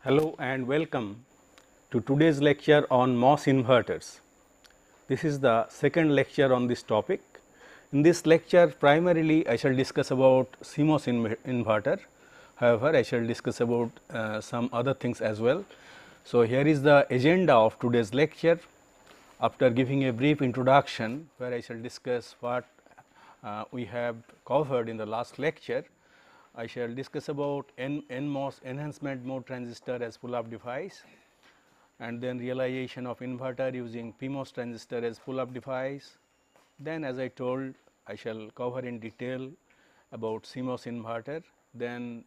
Hello and welcome to today's lecture on MOS inverters. This is the second lecture on this topic. In this lecture primarily I shall discuss about CMOS inverter, however I shall discuss about some other things as well. So, here is the agenda of today's lecture. After giving a brief introduction where I shall discuss what we have covered in the last lecture, I shall discuss about NMOS enhancement mode transistor as pull-up device, and then realization of inverter using PMOS transistor as pull-up device. Then as I told, I shall cover in detail about CMOS inverter, then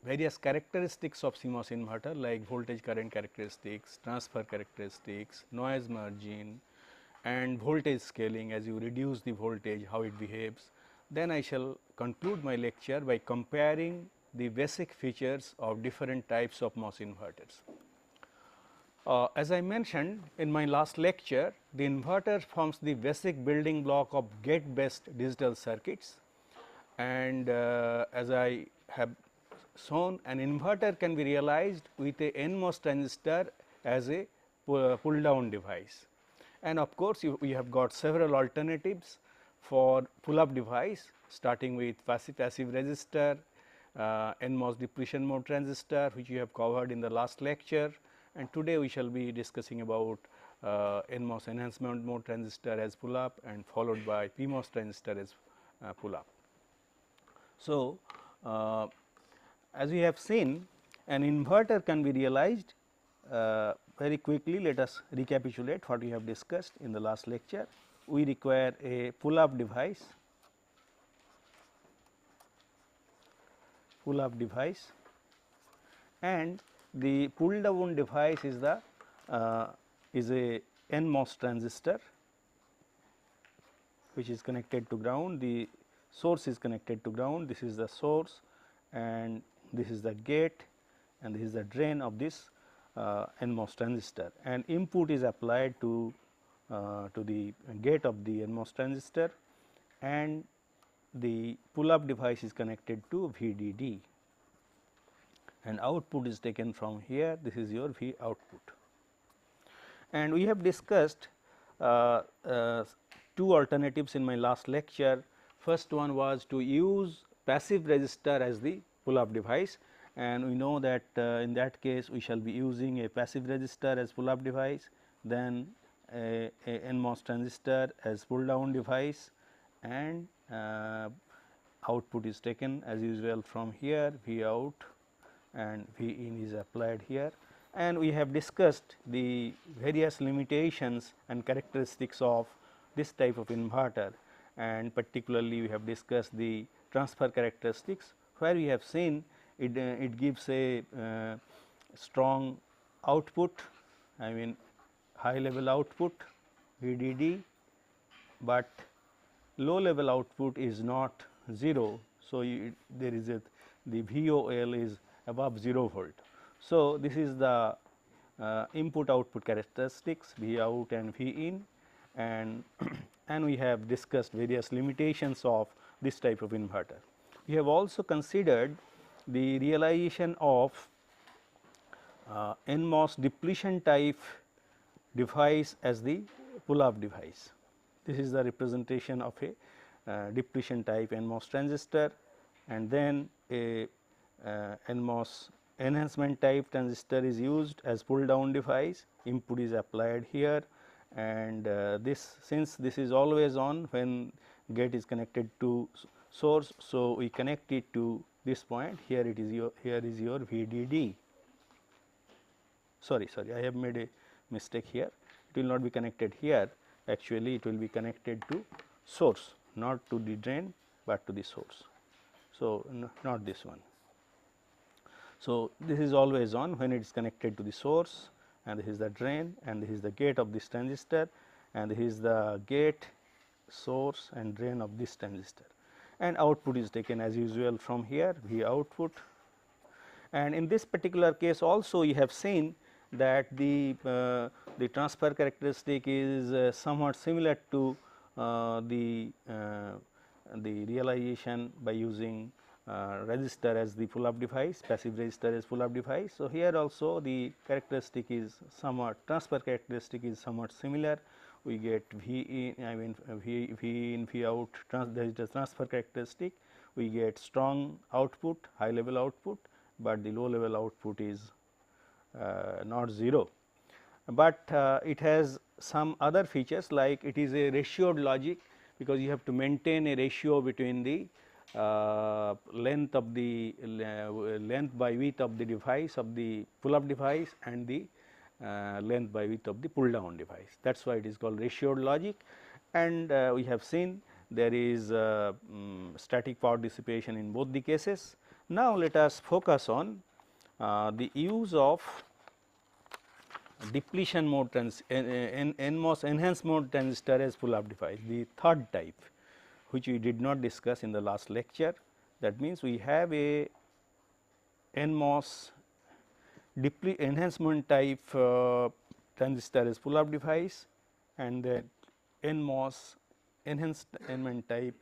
various characteristics of CMOS inverter like voltage current characteristics, transfer characteristics, noise margin and voltage scaling. As you reduce the voltage, how it behaves. Then I shall conclude my lecture by comparing the basic features of different types of MOS inverters. As I mentioned in my last lecture, the inverter forms the basic building block of gate based digital circuits, and as I have shown, an inverter can be realized with a NMOS transistor as a pull down device. And of course, we have got several alternatives for pull up device, starting with passive resistor, NMOS depletion mode transistor, which we have covered in the last lecture, and today we shall be discussing about NMOS enhancement mode transistor as pull up and followed by PMOS transistor as pull up. So, as we have seen, an inverter can be realized very quickly. Let us recapitulate what we have discussed in the last lecture. We require a pull up device, and the pull down device is the a NMOS transistor which is connected to ground. The source is connected to ground. This is the source and this is the gate and this is the drain of this NMOS transistor, and input is applied to the gate of the NMOS transistor, and the pull up device is connected to VDD, and output is taken from here. This is your V output, and we have discussed two alternatives in my last lecture. First one was to use passive resistor as the pull up device, and we know that in that case we shall be using a passive resistor as pull up device, then a NMOS transistor as pull down device, and output is taken as usual from here, V out, and V in is applied here. And we have discussed the various limitations and characteristics of this type of inverter, and particularly we have discussed the transfer characteristics, where we have seen it gives a strong output, I mean high level output VDD, but low level output is not 0. So, there is the VOL is above 0 volt. So, this is the input output characteristics V out and V in, and and we have discussed various limitations of this type of inverter. We have also considered the realization of NMOS depletion type device as the pull up device. This is the representation of a depletion type NMOS transistor, and then a NMOS enhancement type transistor is used as pull down device. Input is applied here, and this, since this is always on when gate is connected to source. So, we connect it to this point. Here it is your VDD. Sorry, I have made a mistake here. It will not be connected here. Actually, it will be connected to source, not to the drain, but to the source. So, not this one. So, this is always on when it is connected to the source, and this is the drain, and this is the gate of this transistor, and this is the gate, source and drain of this transistor, and output is taken as usual from here, V output. And in this particular case also you have seen that the transfer characteristic is somewhat similar to the realization by using resistor as the pull up device, passive resistor as pull up device. So, here also the characteristic is somewhat, transfer characteristic is somewhat similar. We get V in, I mean V in, V out, there is the transfer characteristic. We get strong output, high level output, but the low level output is not 0. But it has some other features, like it is a ratioed logic, because you have to maintain a ratio between the length of the length by width of the device of the pull up device and the length by width of the pull down device. That is why it is called ratioed logic, and we have seen there is static power dissipation in both the cases. Now, let us focus on the use of depletion mode NMOS enhanced mode transistor as pull up device, the third type, which we did not discuss in the last lecture. That means, we have a NMOS enhancement type transistor as pull up device, and then NMOS enhancement type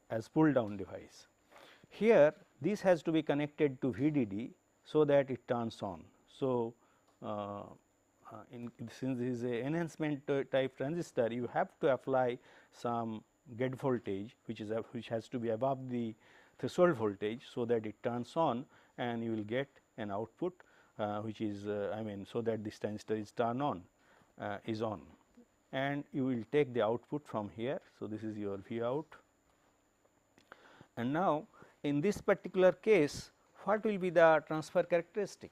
as pull down device. Here this has to be connected to VDD, so that it turns on. So, since this is a enhancement type transistor, you have to apply some gate voltage, which has to be above the threshold voltage, so that it turns on and you will get an output which is I mean, so that this transistor is turned on is on, and you will take the output from here. So, this is your V out, and now in this particular case, what will be the transfer characteristic?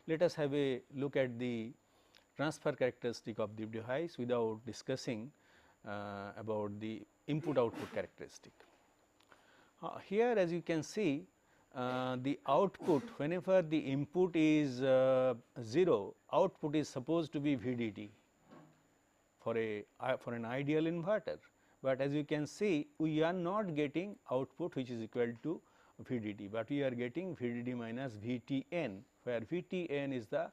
Let us have a look at the transfer characteristic of the device without discussing about the input output characteristic. Here, as you can see, the output, whenever the input is 0, output is supposed to be VDD for an ideal inverter, but as you can see, we are not getting output which is equal to VDD, but we are getting VDD minus VTN, where VTN is the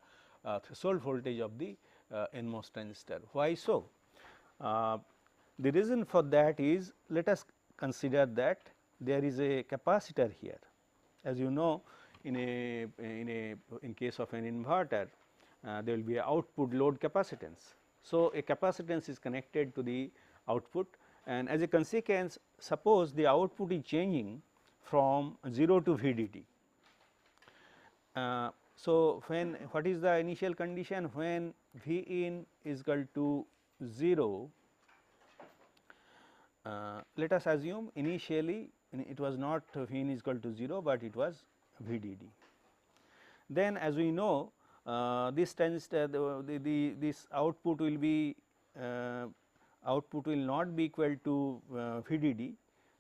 threshold voltage of the NMOS transistor. Why so? The reason for that is, let us consider that there is a capacitor here. As you know, in case of an inverter, there will be a output load capacitance. So, a capacitance is connected to the output, and as a consequence, suppose the output is changing from 0 to VDD. So, what is the initial condition? When V in is equal to 0, let us assume initially it was not V in is equal to 0, but it was VDD. Then, as we know, this transistor this output will be output will not be equal to VDD,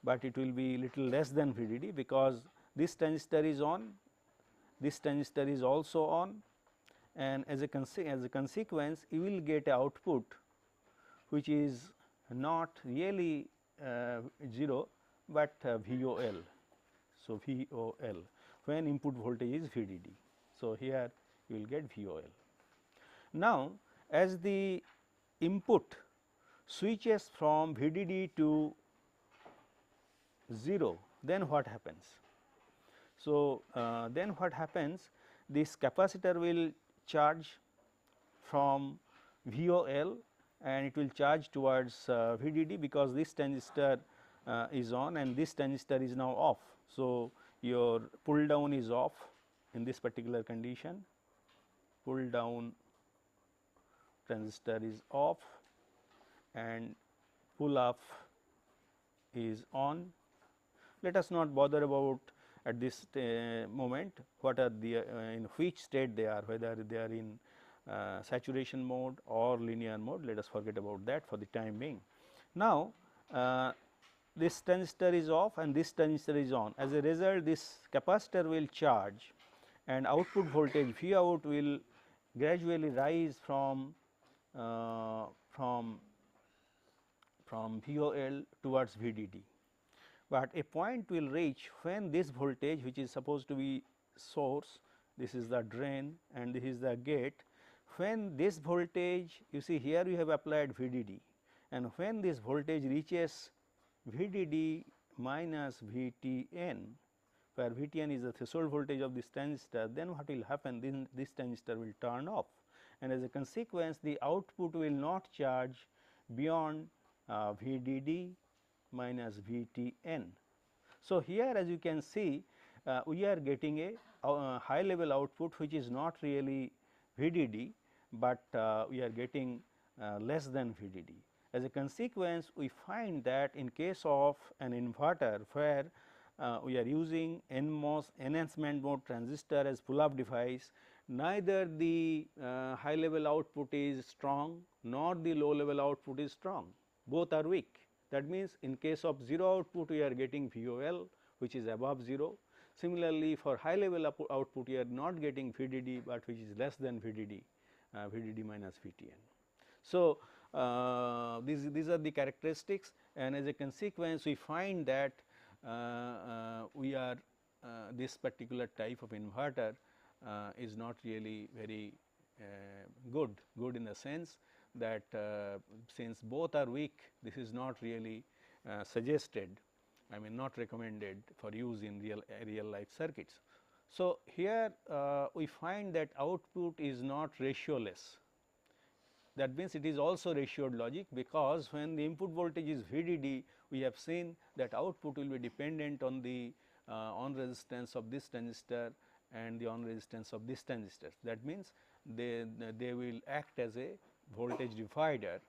but it will be little less than VDD, because this transistor is on, this transistor is also on, and as a consequence you will get a output which is not really 0, but VOL. So, VOL when input voltage is VDD. So, here you will get VOL. Now, as the input switches from VDD to 0, then what happens? So, then what happens, this capacitor will charge from VOL and it will charge towards VDD, because this transistor is on and this transistor is now off. So, your pull down is off in this particular condition, pull down transistor is off and pull up is on. Let us not bother about at this moment what are the in which state they are, whether they are in saturation mode or linear mode. Let us forget about that for the time being. Now, this transistor is off and this transistor is on. As a result, this capacitor will charge and output voltage V out will gradually rise from VOL towards VDD. But a point will reach when this voltage, which is supposed to be source, this is the drain and this is the gate. When this voltage, you see here we have applied VDD, and when this voltage reaches VDD minus VTN, where VTN is the threshold voltage of this transistor, then what will happen? Then this transistor will turn off, and as a consequence the output will not charge beyond VDD minus VTN. So, here as you can see, we are getting a high level output which is not really VDD, but we are getting less than VDD. As a consequence, we find that in case of an inverter where we are using NMOS enhancement mode transistor as pull up device, neither the high level output is strong nor the low level output is strong, both are weak. That means, in case of 0 output we are getting VOL which is above 0. Similarly, for high level output we are not getting VDD, but which is less than VDD, VDD minus VTN. So, these are the characteristics, and as a consequence we find that we are this particular type of inverter is not really very good in the sense that since both are weak, this is not really suggested, I mean not recommended for use in real life circuits. So, here we find that output is not ratioless. That means, it is also ratioed logic, because when the input voltage is VDD, we have seen that output will be dependent on the on resistance of this transistor and the on resistance of this transistor. That means, they will act as a voltage divider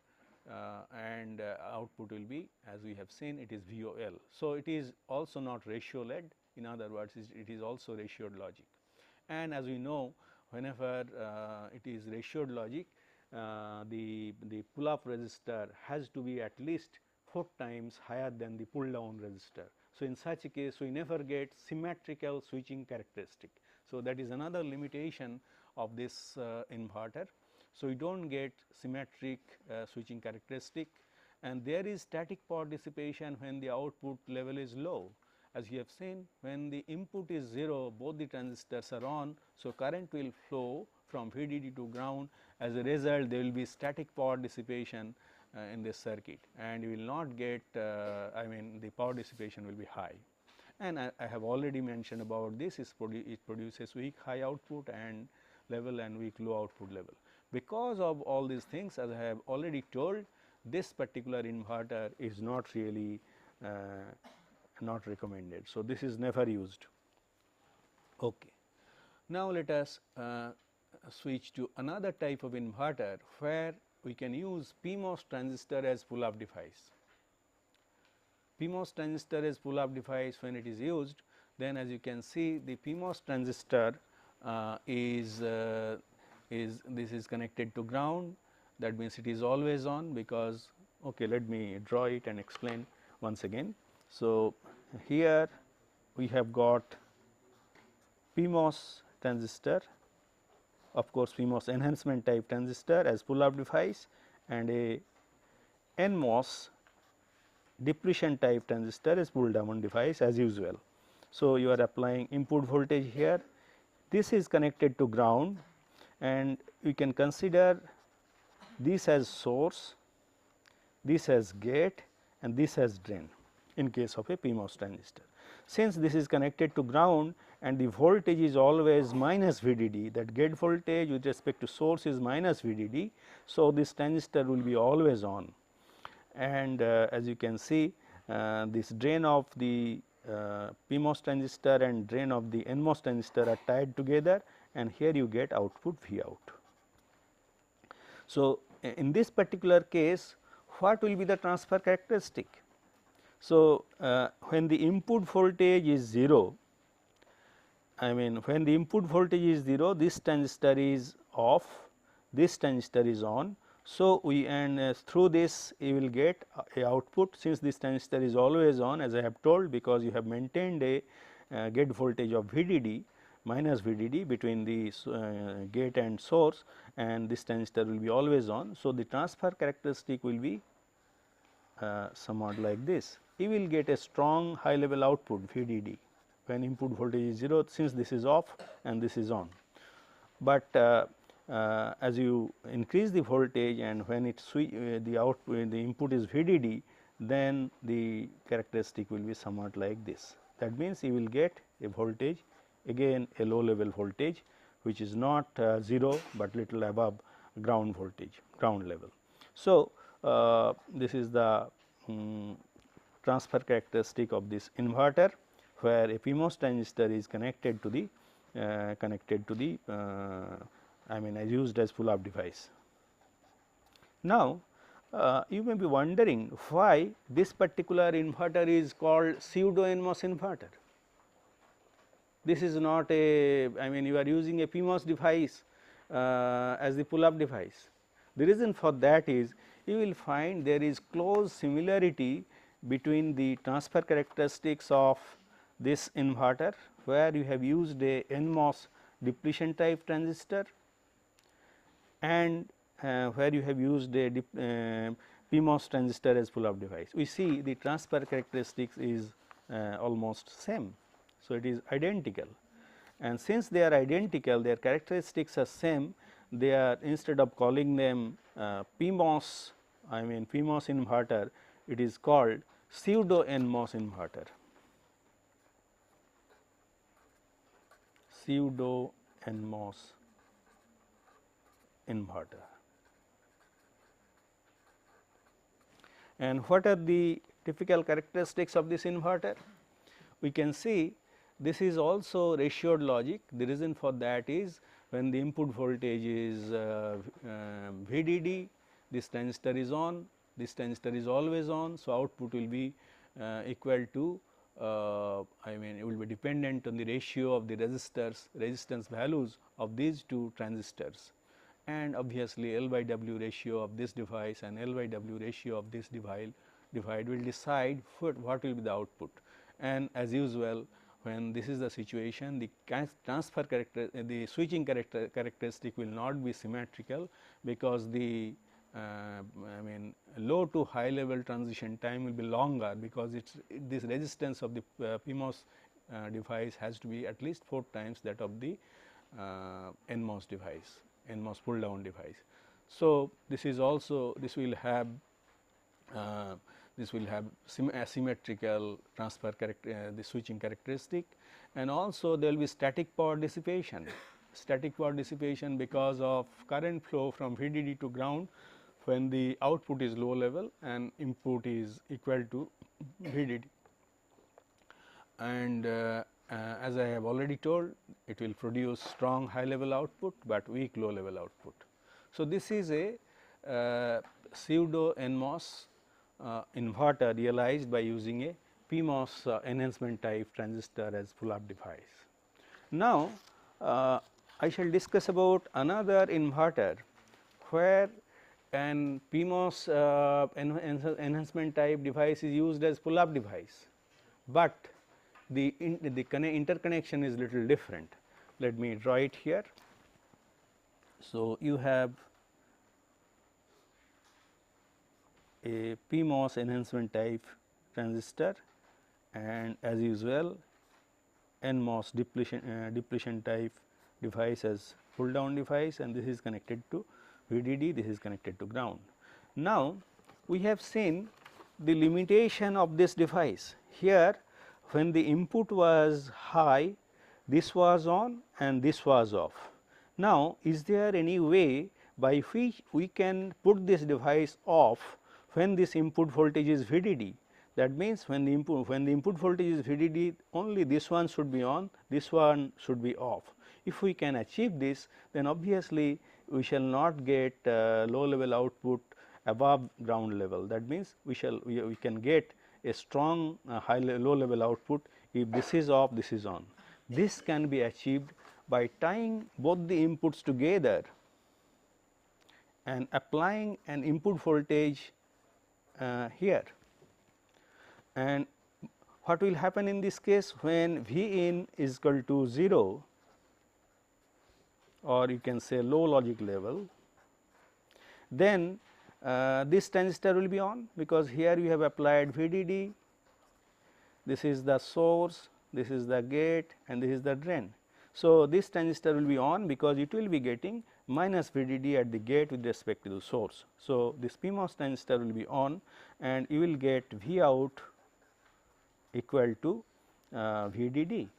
and output will be, as we have seen, it is VOL. So, it is also not ratio led, in other words it is also ratioed logic. And as we know, whenever it is ratioed logic, the pull up resistor has to be at least 4 times higher than the pull down resistor. So, in such a case we never get symmetrical switching characteristic. So, that is another limitation of this inverter. So, we do not get symmetric switching characteristic, and there is static power dissipation when the output level is low. As you have seen, when the input is 0, both the transistors are on. So, current will flow from VDD to ground. As a result, there will be static power dissipation in this circuit, and you will not get I mean the power dissipation will be high. And I have already mentioned about this, it produces weak high output and level and weak low output level. Because of all these things, as I have already told, this particular inverter is not really not recommended. So, this is never used. Okay. Now, let us switch to another type of inverter where we can use PMOS transistor as pull up device. PMOS transistor as pull up device, when it is used, then as you can see, the PMOS transistor this is connected to ground. That means, it is always on, because okay, let me draw it and explain once again. So, here we have got PMOS transistor, of course, PMOS enhancement type transistor as pull up device, and a NMOS depletion type transistor as pull down device as usual. So, you are applying input voltage here, this is connected to ground, and we can consider this as source, this as gate, and this as drain in case of a PMOS transistor. Since this is connected to ground and the voltage is always minus VDD, that gate voltage with respect to source is minus VDD. So, this transistor will be always on, and as you can see, this drain of the PMOS transistor and drain of the NMOS transistor are tied together, and here you get output V out. So, in this particular case, what will be the transfer characteristic? So, when the input voltage is 0, I mean when the input voltage is 0, this transistor is off, this transistor is on. So, we and through this you will get a output, since this transistor is always on, as I have told, because you have maintained a gate voltage of VDD minus VDD between the gate and source, and this transistor will be always on. So, the transfer characteristic will be somewhat like this. You will get a strong high level output VDD when input voltage is 0, since this is off and this is on. But as you increase the voltage and when it the output, the input is VDD, then the characteristic will be somewhat like this. That means, you will get a voltage, again a low level voltage which is not 0, but little above ground voltage, ground level. So, this is the transfer characteristic of this inverter, where a PMOS transistor is connected to the I mean as used as pull up device. Now, you may be wondering why this particular inverter is called pseudo NMOS inverter. This is not a, I mean you are using a PMOS device as the pull up device. The reason for that is, you will find there is close similarity between the transfer characteristics of this inverter, where you have used a NMOS depletion type transistor, and where you have used a PMOS transistor as pull up device. We see the transfer characteristics is almost same. So, it is identical, and since they are identical, their characteristics are same, they are, instead of calling them PMOS, I mean PMOS inverter, it is called pseudo NMOS inverter, pseudo NMOS inverter. And what are the typical characteristics of this inverter? We can see this is also ratioed logic. The reason for that is, when the input voltage is VDD, this transistor is on, this transistor is always on. So, output will be equal to I mean it will be dependent on the ratio of the resistance values of these two transistors, and obviously L by W ratio of this device and L by W ratio of this device will decide what will be the output. And as usual, when this is the situation, the transfer the switching characteristic will not be symmetrical, because the I mean low to high level transition time will be longer, because this resistance of the PMOS device has to be at least 4 times that of the NMOS device, NMOS pull down device. So, this is also, this will have asymmetrical transfer the switching characteristic, and also there will be static power dissipation. Static power dissipation because of current flow from VDD to ground when the output is low level and input is equal to VDD. And as I have already told, it will produce strong high level output, but weak low level output. So, this is a pseudo NMOS inverter realized by using a PMOS enhancement type transistor as pull up device. Now, I shall discuss about another inverter where an PMOS enhancement type device is used as pull up device, but the interconnection is little different. Let me draw it here. So, you have a PMOS enhancement type transistor, and as usual NMOS depletion type device as pull down device, and this is connected to VDD, this is connected to ground. Now, we have seen the limitation of this device. Here, when the input was high, this was on and this was off. Now, is there any way by which we can put this device off when this input voltage is VDD? That means, when the input voltage is VDD, only this one should be on, this one should be off. If we can achieve this, then obviously we shall not get low level output above ground level. That means, we can get a strong low level output if this is off, this is on. This can be achieved by tying both the inputs together and applying an input voltage here. And what will happen in this case, when V in is equal to 0, or you can say low logic level, then this transistor will be on, because here you have applied VDD, this is the source, this is the gate, and this is the drain. So, this transistor will be on because it will be getting minus VDD at the gate with respect to the source. So, this PMOS transistor will be on and you will get V out equal to VDD.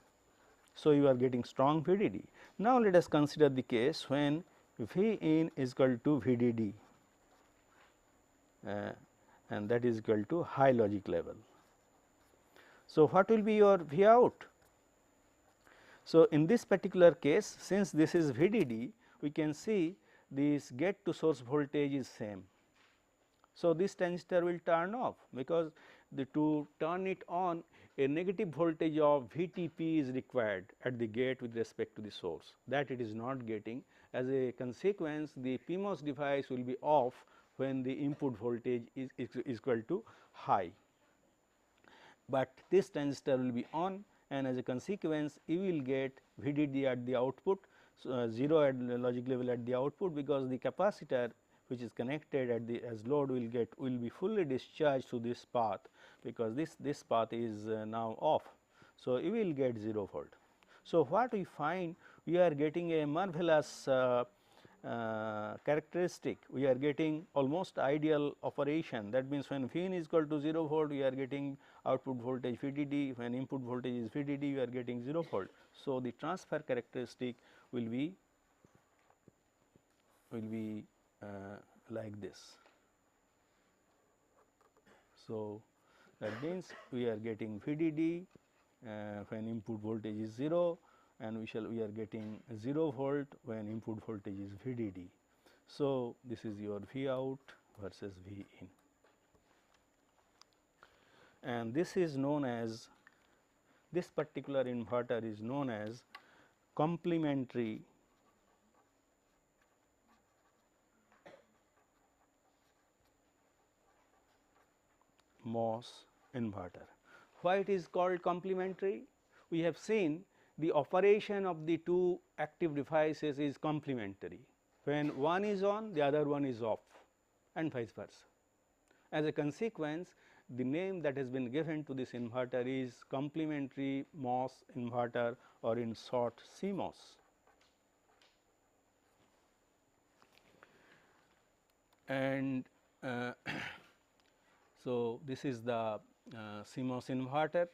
So, you are getting strong VDD. Now, let us consider the case when V in is equal to VDD and that is equal to high logic level. So, what will be your V out? So, in this particular case, since this is VDD, we can see this gate to source voltage is same. So, this transistor will turn off because to turn it on, a negative voltage of VTP is required at the gate with respect to the source, that it is not getting. As a consequence, the PMOS device will be off when the input voltage is equal to high, but this transistor will be on, and as a consequence you will get VDD at the output, 0 at the logic level at the output, because the capacitor which is connected at the as load will be fully discharged to this path, because this path is now off. So, you will get 0 volt. So, what we find, we are getting a marvelous characteristic, we are getting almost ideal operation. That means, when V in is equal to 0 volt, we are getting output voltage VDD, when input voltage is VDD, we are getting 0 volt. So, the transfer characteristic will be like this. So, that means, we are getting VDD when input voltage is 0, and we are getting 0 volt when input voltage is VDD. So, this is your V out versus V in, and this is known as, this particular inverter is known as complementary MOS inverter. Why it is called complementary? We have seen the operation of the two active devices is complementary. When one is on, the other one is off, and vice versa. As a consequence, the name that has been given to this inverter is complementary MOS inverter, or in short CMOS. And so, this is the CMOS inverter,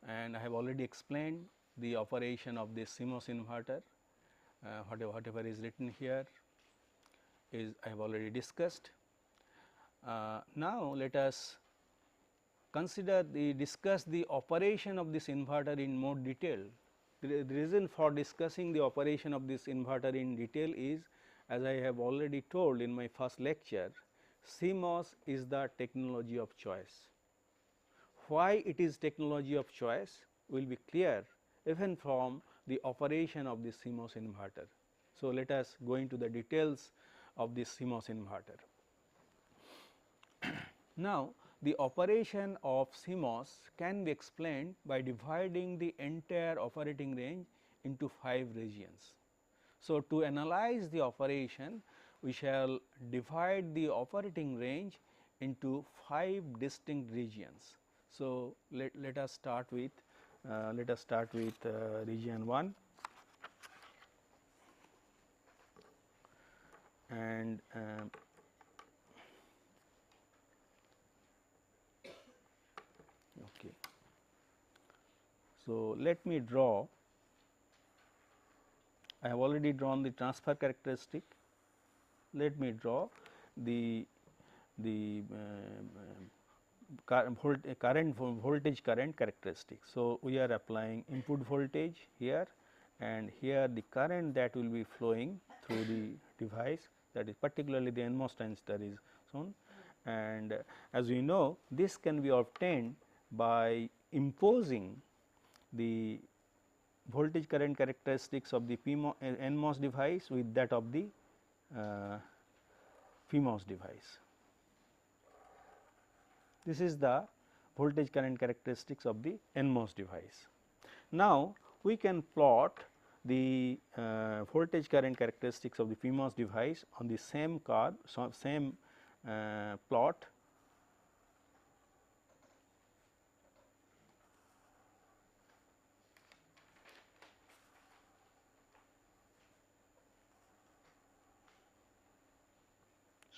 and I have already explained the operation of this CMOS inverter. Whatever is written here is I have already discussed. Now, let us discuss the operation of this inverter in more detail. The reason for discussing the operation of this inverter in detail is, as I have already told in my first lecture, CMOS is the technology of choice. Why it is technology of choice will be clear even from the operation of this CMOS inverter. So, let us go into the details of this CMOS inverter. Now, the operation of CMOS can be explained by dividing the entire operating range into 5 regions. So, to analyze the operation, we shall divide the operating range into 5 distinct regions. So, let us start with region 1, and okay. So, let me draw, I have already drawn the transfer characteristic. Let me draw the voltage current characteristic. So, we are applying input voltage here, and here the current that will be flowing through the device, that is particularly the NMOS transistor is shown, and as we know, this can be obtained by imposing the voltage current characteristics of the NMOS device with that of the PMOS device. This is the voltage current characteristics of the NMOS device. Now, we can plot the voltage current characteristics of the PMOS device on the same curve, same plot.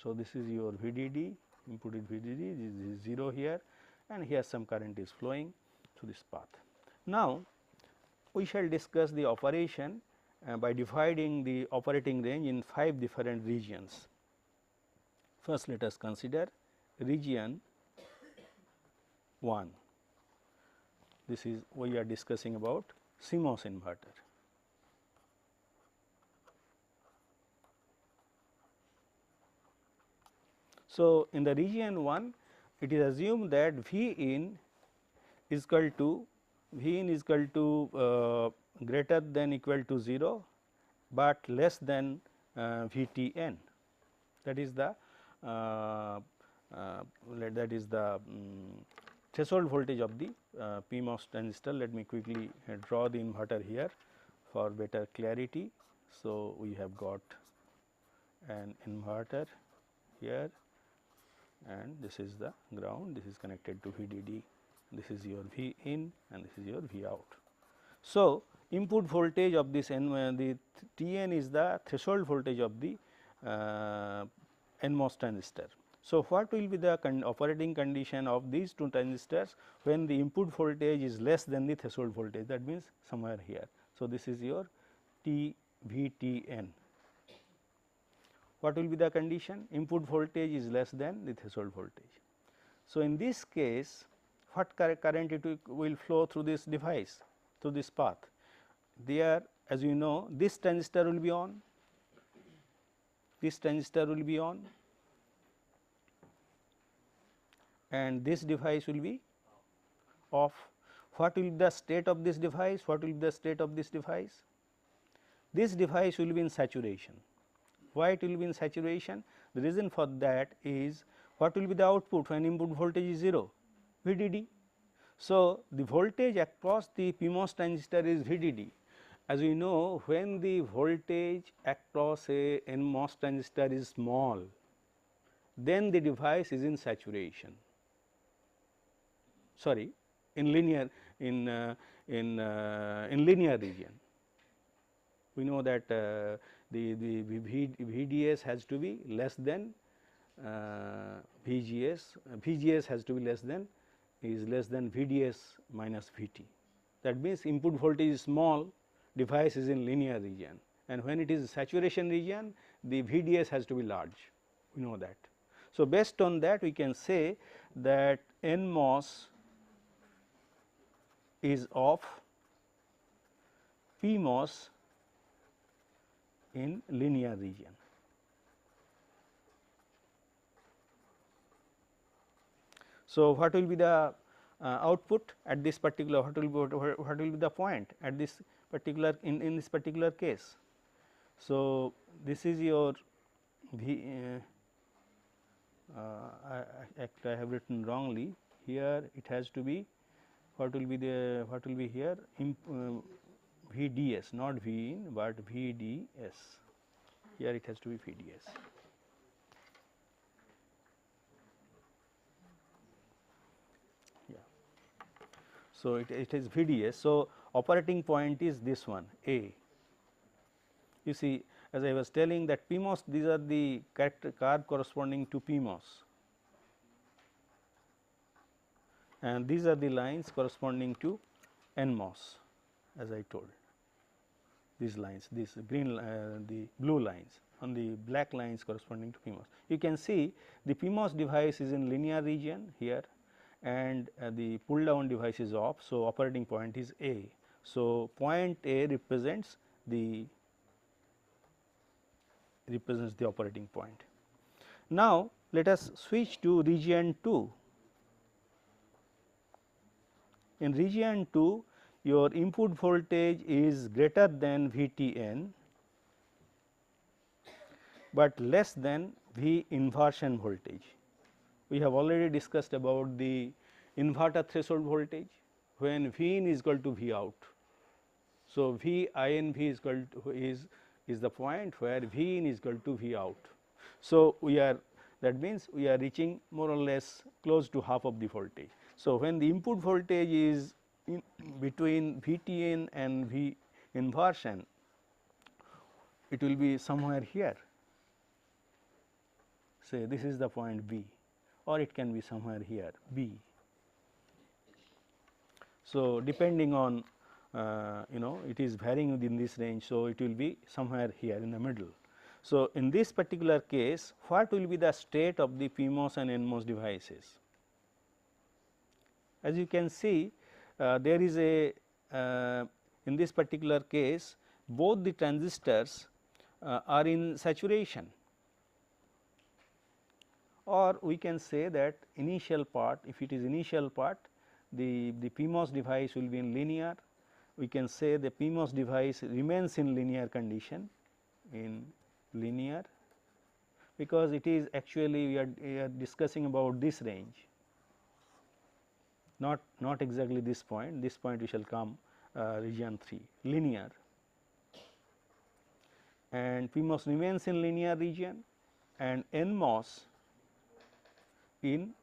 So, this is your VDD, input is VDD, this is 0 here, and here some current is flowing through this path. Now, we shall discuss the operation by dividing the operating range in 5 different regions. First, let us consider region 1. This is we are discussing about CMOS inverter. So, in the region 1, it is assumed that V in is equal to greater than equal to 0, but less than V T n. That is the threshold voltage of the PMOS transistor. Let me quickly draw the inverter here for better clarity. So, we have got an inverter here, and this is the ground, this is connected to VDD, this is your V in and this is your V out. So, input voltage of this the Tn is the threshold voltage of the NMOS transistor. So, what will be the operating condition of these two transistors when the input voltage is less than the threshold voltage, that means somewhere here. So, this is your VTN. What will be the condition? Input voltage is less than the threshold voltage. So, in this case, what current it will flow through this device, through this path? There, as you know, this transistor will be on, this transistor will be on, and this device will be off. What will be the state of this device? What will be the state of this device? This device will be in saturation. Why it will be in saturation? The reason for that is, what will be the output when input voltage is 0? VDD. So, the voltage across the PMOS transistor is VDD. As we know, when the voltage across a NMOS transistor is small, then the device is in saturation, sorry, in linear linear region. We know that the VDS has to be less than VGS, VGS has to be less than VDS minus VT. That means, input voltage is small, device is in linear region, and when it is saturation region, the VDS has to be large, we know that. So, based on that we can say that NMOS is of PMOS in linear region. So, what will be the output at this particular, what will be the point at this particular in this particular case. So, this is your V, I have written wrongly here, it has to be, what will be here VDS, not V in, but VDS, here it has to be VDS. Yeah. So, it is VDS. So, operating point is this one A. You see, as I was telling that PMOS, these are the character curve corresponding to PMOS, and these are the lines corresponding to NMOS, as I told. These lines, these green, the blue lines, on the black lines corresponding to PMOS. You can see the PMOS device is in linear region here, and the pull down device is off. So, operating point is A. So, point A represents the operating point. Now, let us switch to region 2. In region 2, your input voltage is greater than VTN, but less than V inversion voltage. We have already discussed about the inverter threshold voltage when V in is equal to V out. So, V I N V is equal to is the point where V in is equal to V out. So, we are, that means we are reaching more or less close to half of the voltage. So, when the input voltage is in between VTN and V inversion, it will be somewhere here, say this is the point B, or it can be somewhere here B. So, depending on it is varying within this range. So, it will be somewhere here in the middle. So, in this particular case, what will be the state of the PMOS and NMOS devices? As you can see, there is a in this particular case both the transistors are in saturation, or we can say that initial part, if it is initial part, the PMOS device will be in linear. We can say the PMOS device remains in linear condition, in linear, because it is actually we are discussing about this range, not exactly this point. This point we shall come region 3, linear, and PMOS remains in linear region and NMOS in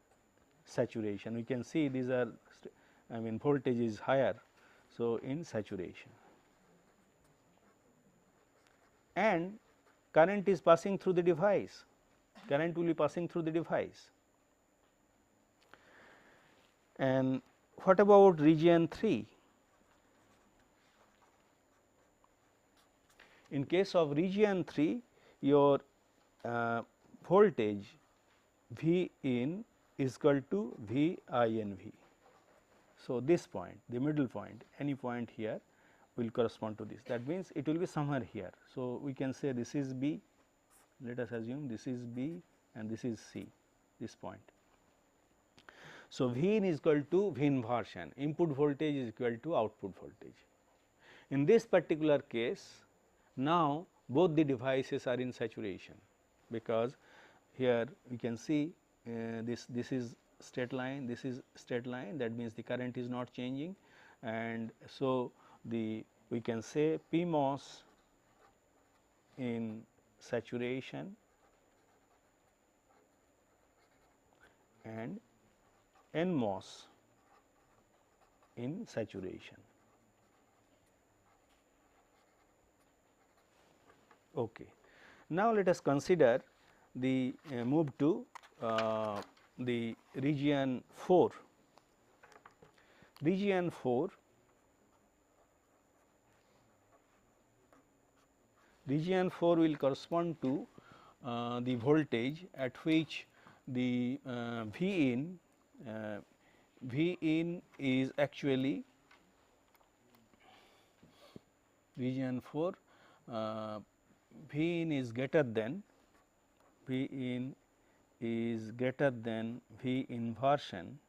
saturation. We can see these are voltage is higher. So, in saturation, and current is passing through the device, current will be passing through the device. And what about region 3? In case of region 3, your voltage V in is equal to V I N V. So, this point, the middle point, any point here will correspond to this. That means, it will be somewhere here. So, we can say this is B, let us assume this is B and this is C, this point. So, V in is equal to V inversion, input voltage is equal to output voltage. In this particular case, now both the devices are in saturation, because here we can see this is straight line, this is straight line, that means the current is not changing, and so we can say PMOS in saturation and NMOS in saturation. Okay. Now, let us consider the move to the region 4. Region 4, region 4 will correspond to the voltage at which the V in is actually region 4, V in is greater than V inversion.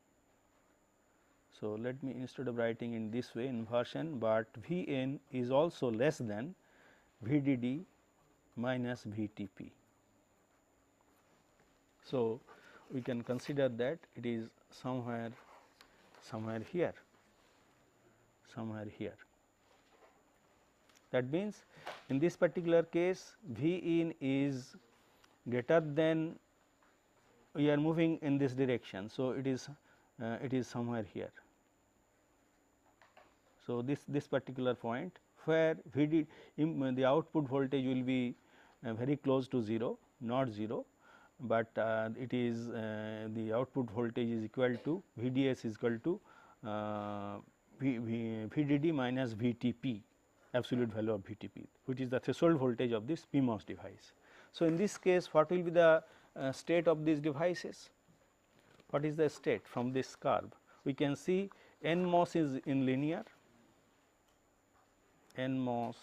So, let me, instead of writing in this way inversion, but V n is also less than VDD minus VTP. So, we can consider that it is somewhere here, That means, in this particular case V in is greater than, we are moving in this direction. So, it is somewhere here. So, this particular point where VD the output voltage will be very close to 0, not 0, but it is the output voltage is equal to VDS is equal to VDD minus VTP, absolute value of VTP, which is the threshold voltage of this PMOS device. So, in this case what will be the state of these devices? What is the state from this curve? We can see NMOS is in linear, NMOS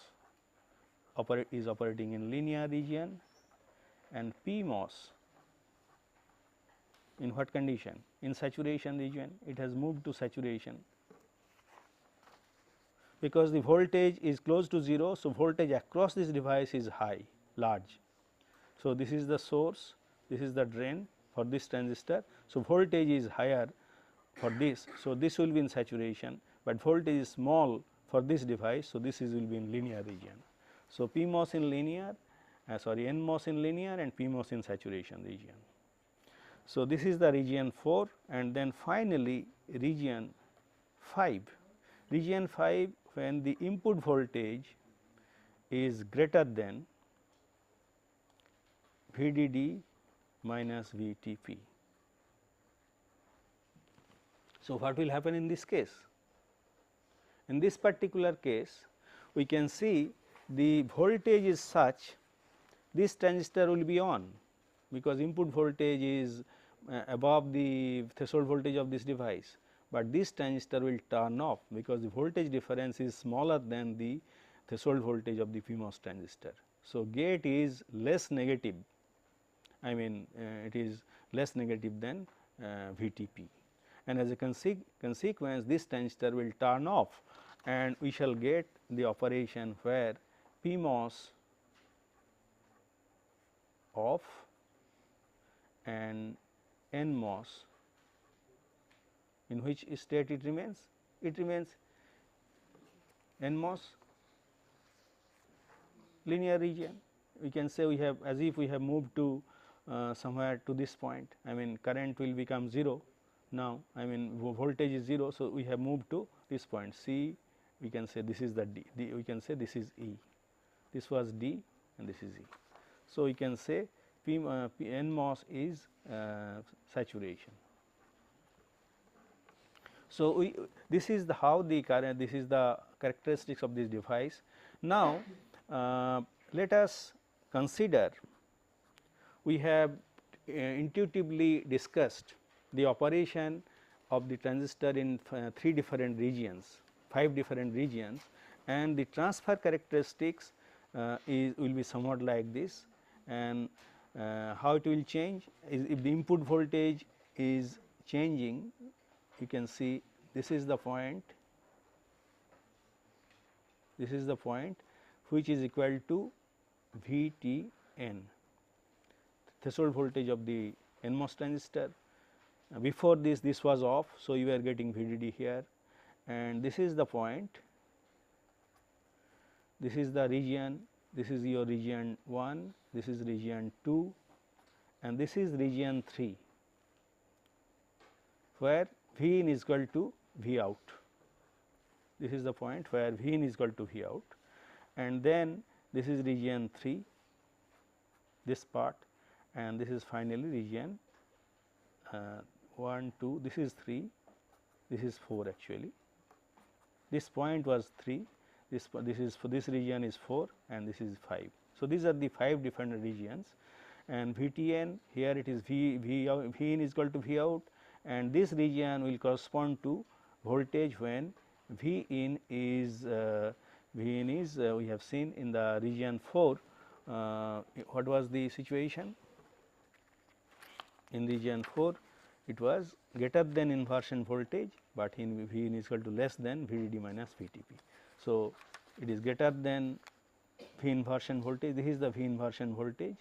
is operating in linear region, and PMOS in what condition? In saturation region, it has moved to saturation, because the voltage is close to 0. So, voltage across this device is high, large. So, this is the source, this is the drain for this transistor. So, voltage is higher for this. So, this will be in saturation, but voltage is small for this device. So, this will be in linear region. So, PMOS in linear, NMOS in linear and PMOS in saturation region. So, this is the region 4, and then finally, region 5. Region 5, when the input voltage is greater than VDD minus VTP. So, what will happen in this case? In this particular case, we can see the voltage is such, this transistor will be on, because input voltage is above the threshold voltage of this device, but this transistor will turn off because the voltage difference is smaller than the threshold voltage of the PMOS transistor. So, gate is less negative, I mean it is less negative than VTP, and as a consequence this transistor will turn off, and we shall get the operation where PMOS off and NMOS, in which state it remains? It remains NMOS linear region. We can say we have, as if we have moved to somewhere to this point, I mean current will become 0 now, I mean voltage is 0. So, we have moved to this point C, we can say this is the D, we can say this is E, this was D and this is E. So, we can say NMOS is saturation. So, this is the how the current, this is the characteristics of this device. Now, let us consider, we have intuitively discussed the operation of the transistor in 3 different regions, 5 different regions, and the transfer characteristics will be somewhat like this, and how it will change is if the input voltage is changing, you can see this is the point, this is the point which is equal to VTN, threshold voltage of the NMOS transistor. Before this was off, so you are getting VDD here, and this is the point, this is the region, this is your region 1, this is region 2, and this is region 3, where V in is equal to V out. This is the point where V in is equal to V out, and then this is region 3, this part, and this is finally region 1, 2, this is 3, this is 4 actually. This point was 3, this is for this region is 4, and this is 5. So, these are the 5 different regions, and VTN here it is V in is equal to V out, and this region will correspond to voltage when V in is we have seen in the region 4, what was the situation? In region 4 it was greater than inversion voltage, but in V in is equal to less than VDD minus VTP. So, it is greater than V inversion voltage, this is the V inversion voltage,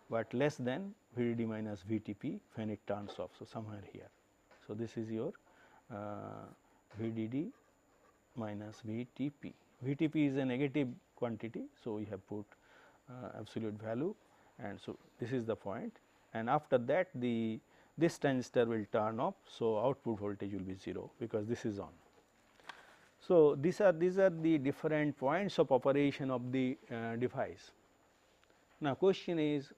but less than VDD minus VTP when it turns off. So, somewhere here. So, this is your VDD minus VTP. VTP is a negative quantity. So, we have put absolute value, and so this is the point, and after that this transistor will turn off. So, output voltage will be 0 because this is on. So, these are the different points of operation of the device. Now, question is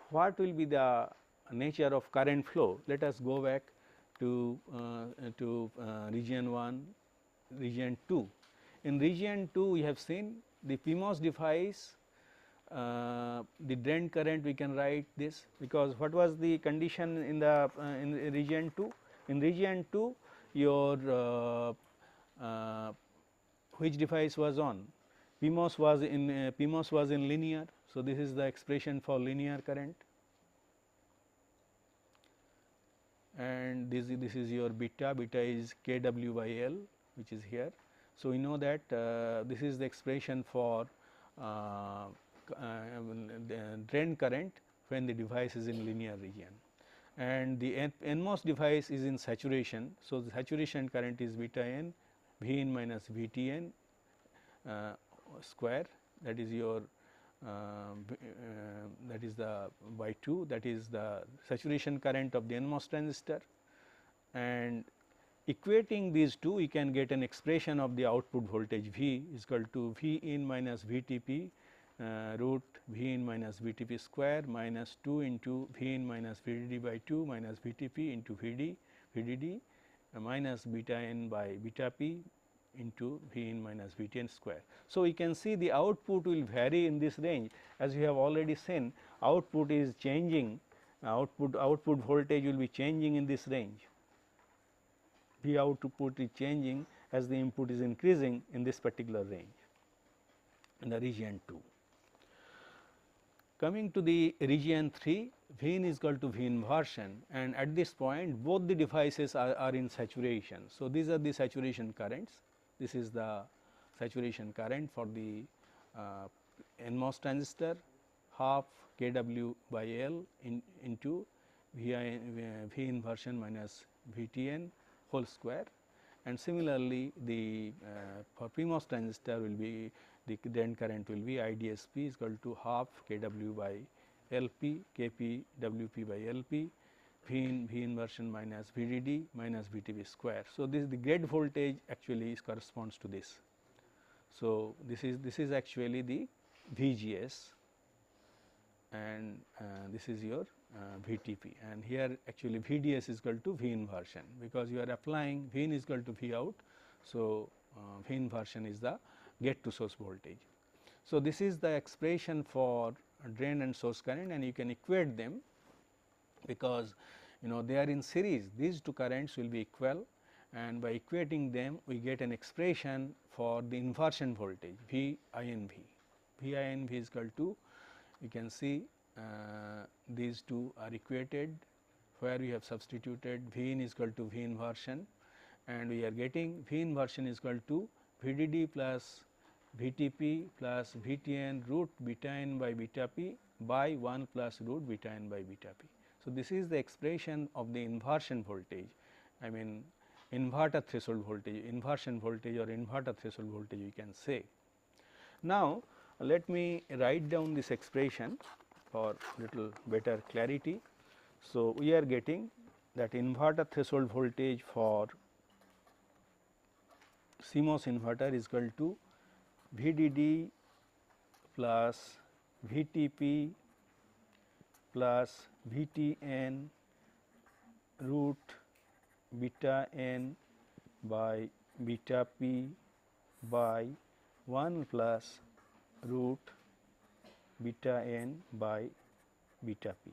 what will be the nature of current flow? Let us go back to region 1, region 2. In region 2 we have seen the PMOS device, the drain current we can write this, because what was the condition in the in region 2? In region 2 your which device was on? PMOS was in linear. So, this is the expression for linear current, and this is your beta is kW by L, which is here. So, we know that this is the expression for drain current when the device is in linear region, and the NMOS device is in saturation. So, the saturation current is beta n V in minus VTN square, that is your that is the by 2, that is the saturation current of the NMOS transistor, and equating these two we can get an expression of the output voltage V is equal to V in minus VTP root V in minus VTP square minus 2 into V in minus VDD by 2 minus VTP into VDD minus beta n by beta p into V in minus Vtn square. So, we can see the output will vary in this range, as we have already seen output is changing, output voltage will be changing in this range. V output is changing as the input is increasing in this particular range in the region 2. Coming to the region 3, V in is equal to V inversion, and at this point both the devices are in saturation. So, these are the saturation currents. This is the saturation current for the NMOS transistor, half kW by L into V inversion minus Vtn whole square, and similarly the for PMOS transistor will be the drain current will be IDSP is equal to half kW by Lp, Kp Wp by Lp, V inversion minus VDD minus VTP square. So, this the gate voltage actually corresponds to this. So, this is actually the VGS, and this is your VTP, and here actually VDS is equal to V inversion, because you are applying V in is equal to V out. So, V inversion is the gate to source voltage. So, this is the expression for drain and source current, and you can equate them, because they are in series, these two currents will be equal, and by equating them we get an expression for the inversion voltage V I N V. V I N V is equal to, you can see these two are equated, where we have substituted V in is equal to V inversion, and we are getting V inversion is equal to VDD plus VTP plus Vtn root beta n by beta p by 1 plus root beta n by beta p. So, this is the expression of the inversion voltage, I mean inverter threshold voltage, inversion voltage or inverter threshold voltage you can say. Now, let me write down this expression for little better clarity. So, we are getting that inverter threshold voltage for CMOS inverter is equal to VDD plus VTP plus Vtn root beta n by beta p by 1 plus root beta n by beta p.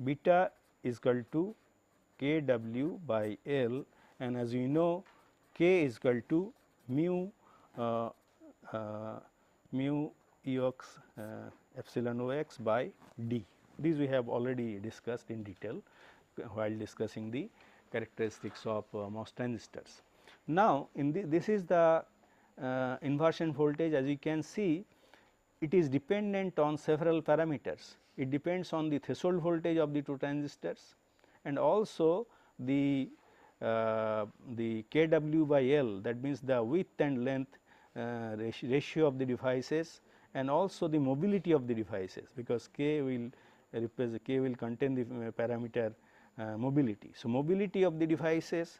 Beta is equal to kW by L, and as you know k is equal to mu mu Eox epsilon Ox by d. These we have already discussed in detail while discussing the characteristics of MOS transistors. Now, in this is the inversion voltage, as you can see it is dependent on several parameters. It depends on the threshold voltage of the two transistors, and also the kW by L, that means the width and length ratio of the devices, and also the mobility of the devices, because K will contain the parameter mobility. So, mobility of the devices,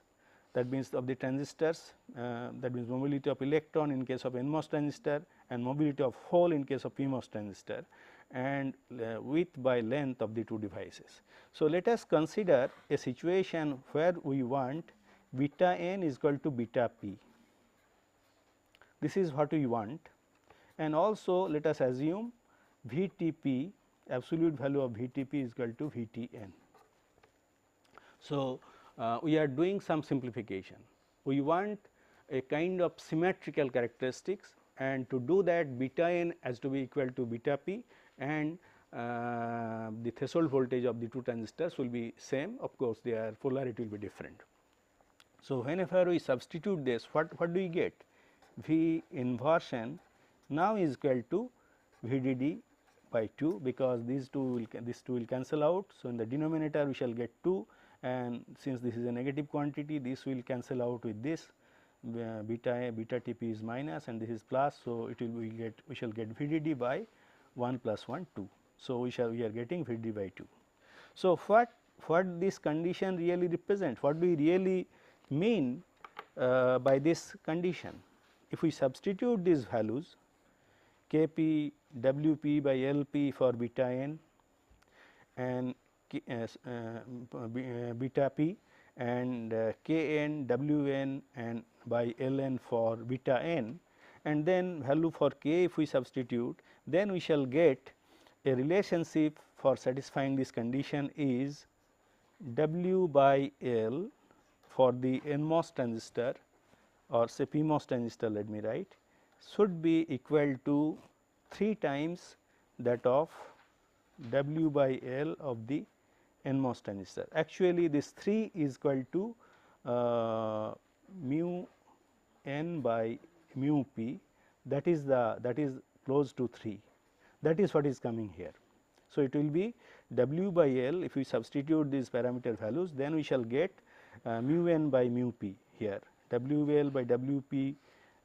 that means of the transistors, that means mobility of electron in case of NMOS transistor, and mobility of hole in case of PMOS transistor, and width by length of the two devices. So, let us consider a situation where we want beta n is equal to beta p. This is what we want, and also let us assume VTP, absolute value of VTP is equal to Vtn. So, we are doing some simplification. We want a kind of symmetrical characteristics, and to do that beta n has to be equal to beta p, and the threshold voltage of the two transistors will be same. Of course, their polarity will be different. So, whenever we substitute this, what do we get? V inversion now is equal to VDD by 2, because these two will cancel out. So, in the denominator we shall get 2, and since this is a negative quantity, this will cancel out with this, beta Tp is minus and this is plus. So, it will we shall get VDD by 1 plus 1 2. So, we are getting VDD by 2. So, what this condition really represents, what do we really mean by this condition? If we substitute these values Kp Wp by Lp for beta n and beta p, and Kn Wn and by Ln for beta n, and then value for k if we substitute, then we shall get a relationship for satisfying this condition is W by L for the NMOS transistor or say PMOS transistor, let me write, should be equal to 3 times that of W by L of the NMOS transistor. Actually, this 3 is equal to mu n by mu p, that is close to 3, that is what is coming here. So, it will be W by L, if we substitute these parameter values, then we shall get mu n by mu p here, W L by W p,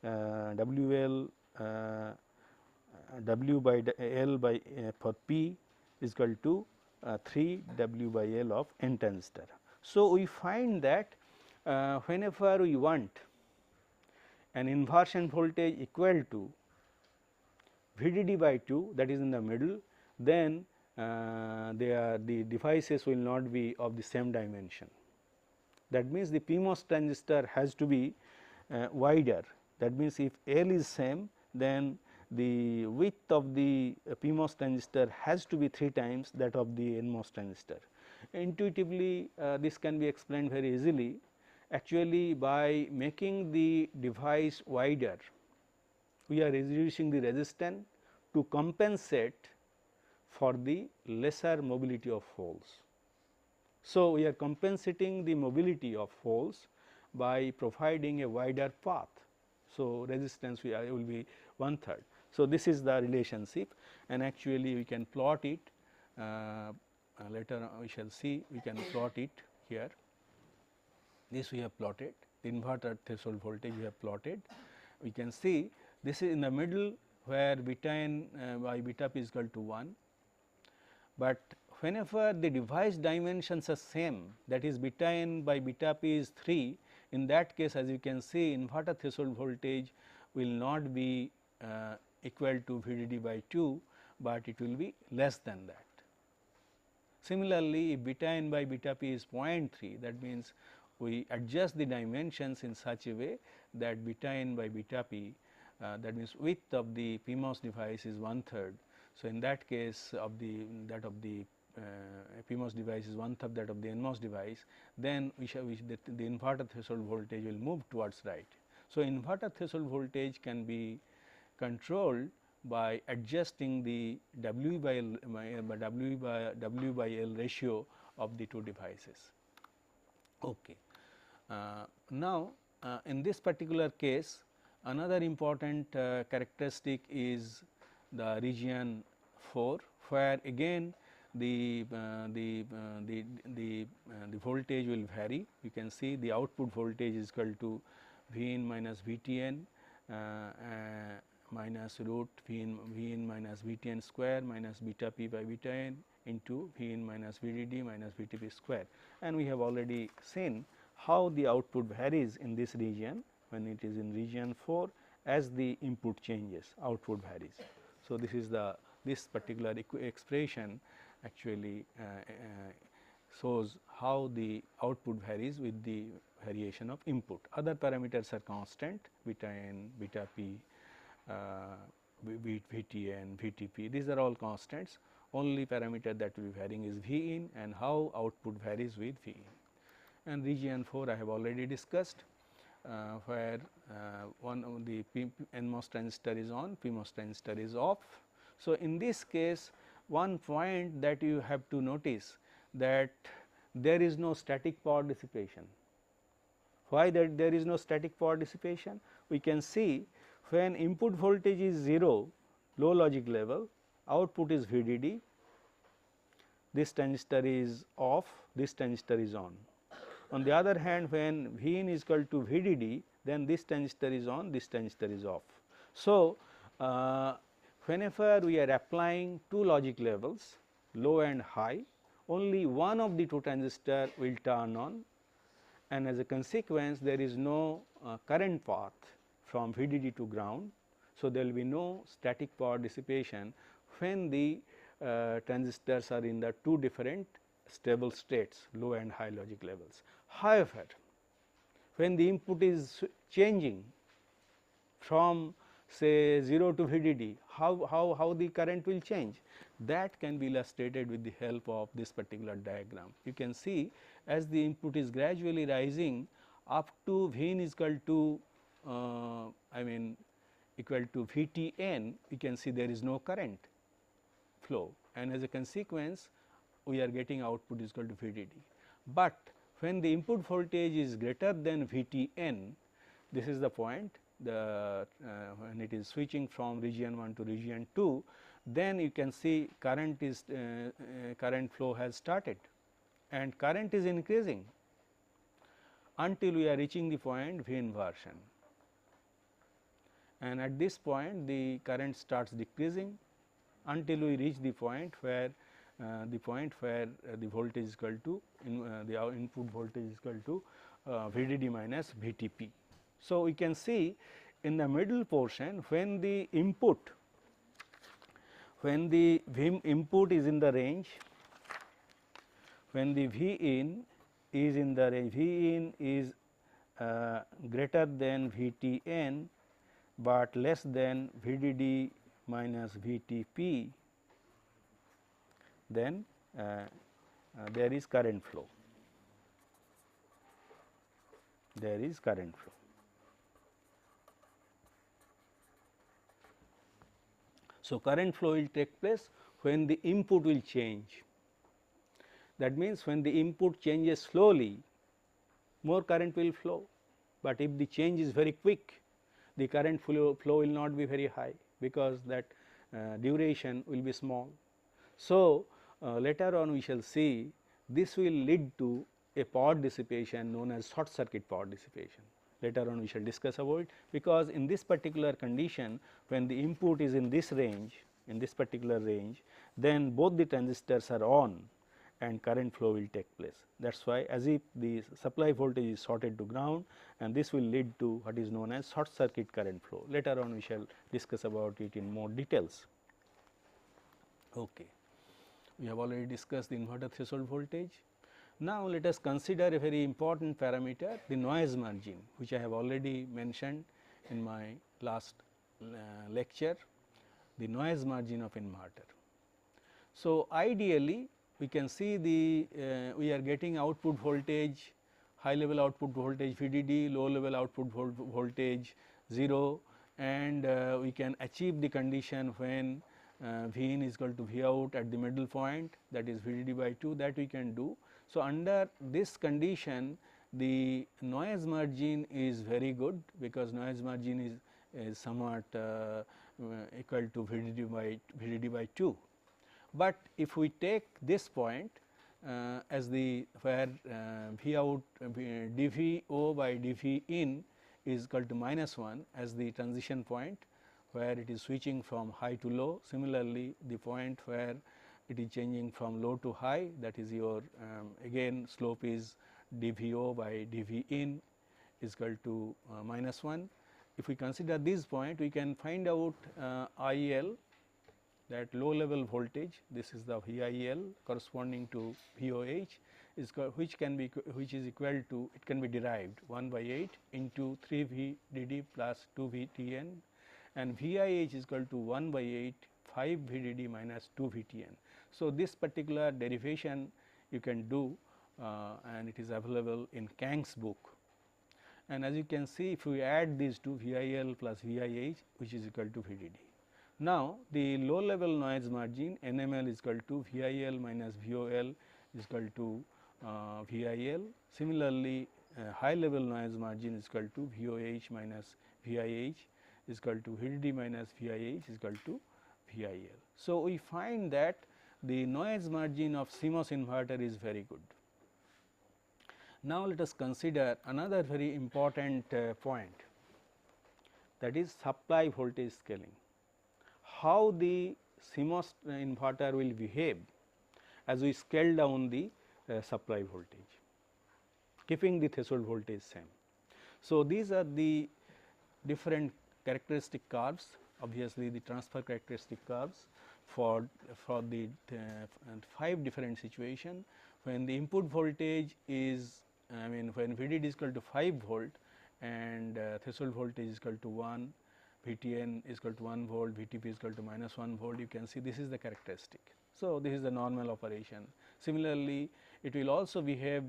W L W by L by for p is equal to 3 W by L of n transistor. So, we find that whenever we want an inversion voltage equal to VDD by 2, that is in the middle, then the devices will not be of the same dimension. That means, the PMOS transistor has to be wider. That means, if L is same, then the width of the PMOS transistor has to be 3 times that of the NMOS transistor. Intuitively, this can be explained very easily. Actually, by making the device wider, we are reducing the resistance to compensate for the lesser mobility of holes. So, we are compensating the mobility of holes by providing a wider path. So, resistance will be 1/3. So, this is the relationship, and actually we can plot it later on, we shall see, we can plot it here. This we have plotted, the inverter threshold voltage we have plotted. We can see this is in the middle where beta n by beta p is equal to 1, but whenever the device dimensions are same, that is beta n by beta p is 3, in that case as you can see, inverter threshold voltage will not be equal to VDD by 2, but it will be less than that. Similarly, if beta n by beta p is 0.3, that means we adjust the dimensions in such a way that beta n by beta p, that means width of the PMOS device is 1/3. So, in that case of the PMOS device is 1/3 that of the NMOS device, then the inverter threshold voltage will move towards right. So, inverter threshold voltage can be controlled by adjusting the W by L ratio of the two devices. Okay. Now, in this particular case, another important characteristic is the region 4, where again the voltage will vary. You can see the output voltage is equal to V in minus V T n minus root V in minus V T n square minus beta p by beta n into V in minus V D D minus V T p square, and we have already seen how the output varies in this region. When it is in region 4, as the input changes, output varies. So, this particular expression actually shows how the output varies with the variation of input. Other parameters are constant, beta n, beta p, Vtn, Vtp, these are all constants. Only parameter that will be varying is V in and how output varies with V in. And region 4 I have already discussed, where one of the NMOS transistor is on, PMOS transistor is off. So, in this case, one point that you have to notice that there is no static power dissipation. Why that there is no static power dissipation? We can see when input voltage is 0, low logic level, output is VDD, this transistor is off, this transistor is on. On the other hand, when V in is equal to VDD, then this transistor is on, this transistor is off. So, whenever we are applying two logic levels, low and high, only one of the two transistor will turn on, and as a consequence there is no current path from VDD to ground. So, there will be no static power dissipation when the transistors are in the two different stable states, low and high logic levels. However, when the input is changing from say 0 to VDD, how the current will change, that can be illustrated with the help of this particular diagram. You can see as the input is gradually rising up to V in is equal to equal to VTN, we can see there is no current flow, and as a consequence we are getting output is equal to VDD. But when the input voltage is greater than VTN, this is the point, when it is switching from region 1 to region 2, then you can see current is current flow has started and current is increasing until we are reaching the point V inversion, and at this point the current starts decreasing until we reach the point where the voltage is equal to the input voltage is equal to VDD minus VTP. So, we can see in the middle portion when the input is in the range, when the V in is in the range, V in is greater than VTN, but less than VDD minus VTP, then there is current flow. There is current flow. So, current flow will take place when the input will change. That means, when the input changes slowly, more current will flow, but if the change is very quick, the current flow will not be very high, because that duration will be small. So, later on we shall see this will lead to a power dissipation known as short circuit power dissipation. Later on we shall discuss about it, because in this particular condition, when the input is in this range, in this particular range, then both the transistors are on and current flow will take place. That is why as if the supply voltage is shorted to ground, and this will lead to what is known as short circuit current flow. Later on we shall discuss about it in more details. Okay. We have already discussed the inverter threshold voltage. Now, let us consider a very important parameter, the noise margin, which I have already mentioned in my last lecture, the noise margin of inverter. So, ideally we can see we are getting output voltage, high level output voltage VDD, low level output voltage 0, and we can achieve the condition when V in is equal to V out at the middle point, that is VDD by 2, that we can do. So, under this condition the noise margin is very good, because noise margin is somewhat equal to VDD by 2. But if we take this point as the where V out dVo by dV in is equal to -1 as the transition point, where it is switching from high to low. Similarly, the point where it is changing from low to high, that is your again slope is dVo by dV in is equal to -1. If we consider this point, we can find out IL, that low level voltage, this is the VIL corresponding to VOH, is which is equal to, it can be derived 1 by 8 into 3 VDD plus 2 VTN, and VIH is equal to 1 by 8 5 VDD minus 2 VTN. So, this particular derivation you can do and it is available in Kang's book, and as you can see, if we add these two, VIL plus VIH, which is equal to VDD. Now, the low level noise margin NML is equal to VIL minus VOL is equal to VIL. Similarly, high level noise margin is equal to VOH minus VIH is equal to VDD minus VIH is equal to VIL. So, we find that the noise margin of CMOS inverter is very good. Now, let us consider another very important point, that is supply voltage scaling. How the CMOS inverter will behave as we scale down the supply voltage, keeping the threshold voltage same. So, these are the different characteristic curves obviously the transfer characteristic curves for the 5 different situation. When the input voltage is, when VDD is equal to 5 volt and threshold voltage is equal to 1, VTN is equal to 1 volt, VTP is equal to -1 volt, you can see this is the characteristic. So, this is the normal operation. Similarly, it will also behave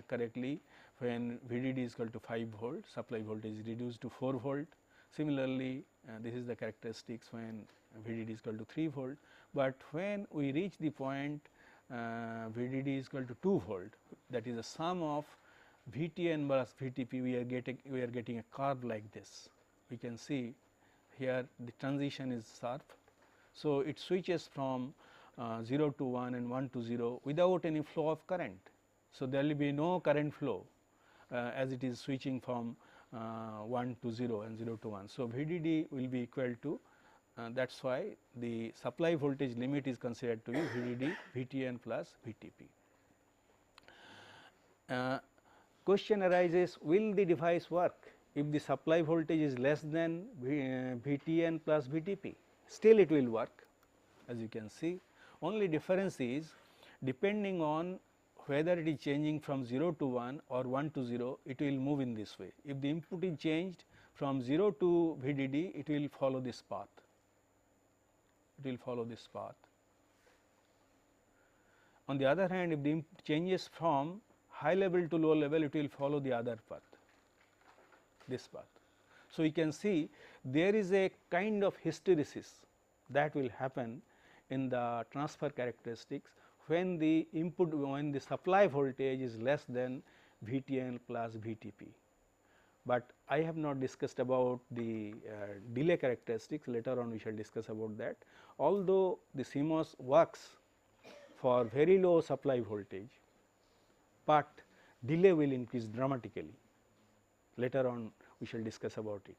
correctly when VDD is equal to 5 volt, supply voltage is reduced to 4 volt. Similarly, this is the characteristics when VDD is equal to 3 volt, but when we reach the point VDD is equal to 2 volt, that is the sum of VTN plus VTP, we are getting a curve like this. We can see here the transition is sharp. So, it switches from 0 to 1 and 1 to 0 without any flow of current. So, there will be no current flow as it is switching from 1 to 0 and 0 to 1. So, VDD will be equal to that is why the supply voltage limit is considered to be VDD VTN plus VTP. Question arises, will the device work if the supply voltage is less than VTN plus VTP? Still it will work, as you can see. Only difference is depending on whether it is changing from 0 to 1 or 1 to 0, it will move in this way. If the input is changed from 0 to VDD, it will follow this path. It will follow this path. On the other hand, if the input changes from high level to low level, it will follow the other path, this path. So, you can see there is a kind of hysteresis that will happen in the transfer characteristics when the input, when the supply voltage is less than VTN plus VTP. But I have not discussed about the delay characteristics, later on we shall discuss about that. Although the CMOS works for very low supply voltage, but delay will increase dramatically. Later on we shall discuss about it.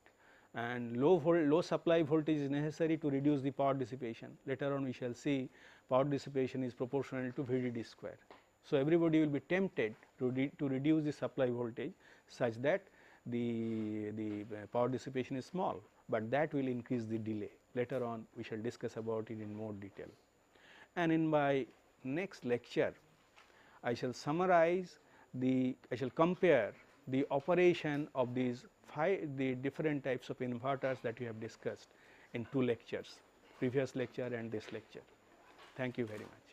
And low supply voltage is necessary to reduce the power dissipation. Later on we shall see power dissipation is proportional to VDD square. So, everybody will be tempted to reduce the supply voltage such that the power dissipation is small, but that will increase the delay. Later on we shall discuss about it in more detail. And in my next lecture, I shall summarize I shall compare the operation of these the different types of inverters that we have discussed in 2 lectures, previous lecture and this lecture. Thank you very much.